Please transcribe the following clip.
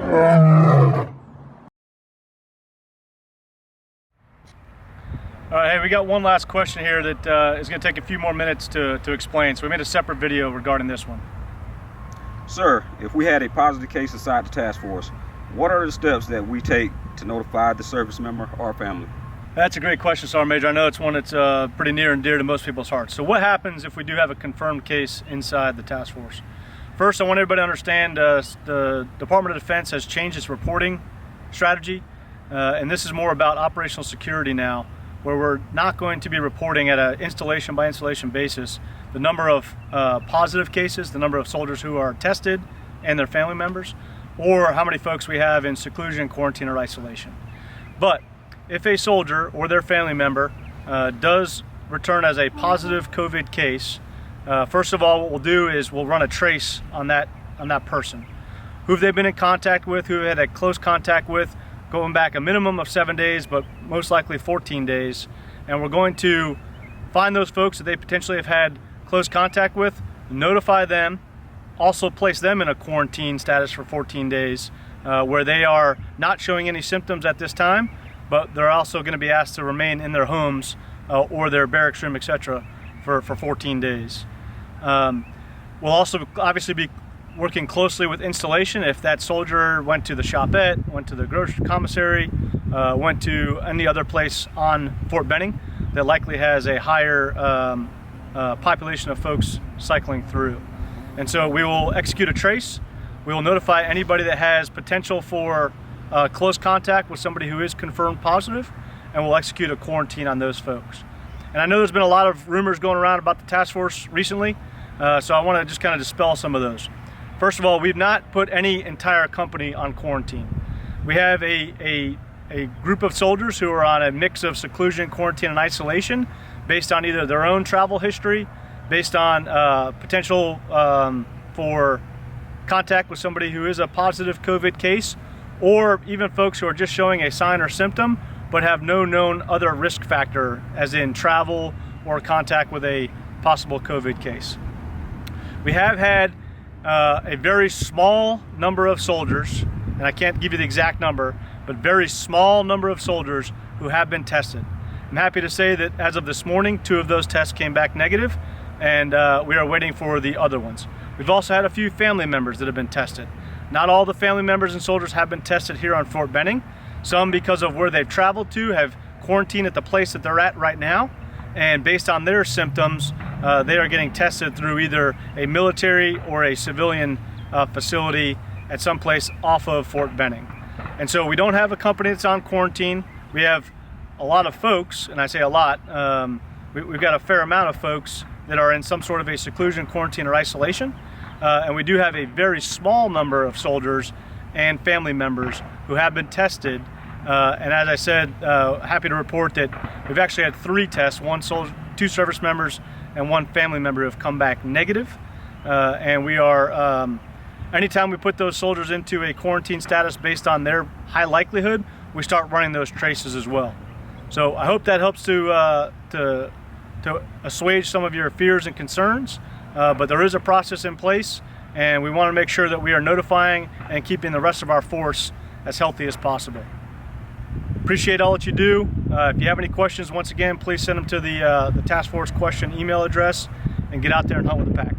All right, hey, we got one last question here that is going to take a few more minutes to explain. So we made a separate video regarding this one. Sir, if we had a positive case inside the task force, what are the steps that we take to notify the service member or family? That's a great question, Sergeant Major. I know it's one that's pretty near and dear to most people's hearts. So what happens if we do have a confirmed case inside the task force? First, I want everybody to understand the Department of Defense has changed its reporting strategy, and this is more about operational security now, where we're not going to be reporting at an installation by installation basis the number of positive cases, the number of soldiers who are tested and their family members, or how many folks we have in seclusion, quarantine, or isolation. But if a soldier or their family member does return as a positive COVID case, first of all, what we'll do is we'll run a trace on that person. Who have they been in contact with, who had a close contact with, going back a minimum of 7 days, but most likely 14 days. And we're going to find those folks that they potentially have had close contact with, notify them, also place them in a quarantine status for 14 days, where they are not showing any symptoms at this time, but they're also going to be asked to remain in their homes or their barracks room, etc., for 14 days. We'll also obviously be working closely with installation. If that soldier went to the shopette, went to the grocery commissary, went to any other place on Fort Benning that likely has a higher population of folks cycling through. And so we will execute a trace. We will notify anybody that has potential for close contact with somebody who is confirmed positive, and we'll execute a quarantine on those folks. And I know there's been a lot of rumors going around about the task force recently, so I want to just kind of dispel some of those. First of all, we've not put any entire company on quarantine. We have a group of soldiers who are on a mix of seclusion, quarantine, and isolation based on either their own travel history, based on potential for contact with somebody who is a positive COVID case, or even folks who are just showing a sign or symptom but have no known other risk factor, as in travel or contact with a possible COVID case. We have had a very small number of soldiers, and I can't give you the exact number, but very small number of soldiers who have been tested. I'm happy to say that as of this morning, 2 of those tests came back negative, and we are waiting for the other ones. We've also had a few family members that have been tested. Not all the family members and soldiers have been tested here on Fort Benning. Some, because of where they've traveled to, have quarantined at the place that they're at right now, and based on their symptoms, they are getting tested through either a military or a civilian facility at some place off of Fort Benning. And so we don't have a company that's on quarantine. We have a lot of folks, and I say a lot, we've got a fair amount of folks that are in some sort of a seclusion, quarantine, or isolation. And we do have a very small number of soldiers and family members who have been tested. And as I said, happy to report that we've actually had 3 tests, 2 service members and 1 family member who have come back negative. And we are, anytime we put those soldiers into a quarantine status based on their high likelihood, we start running those traces as well. So I hope that helps to assuage some of your fears and concerns, but there is a process in place, and we want to make sure that we are notifying and keeping the rest of our force as healthy as possible. Appreciate all that you do. If you have any questions, once again, please send them to the task force question email address, and get out there and hunt with the pack.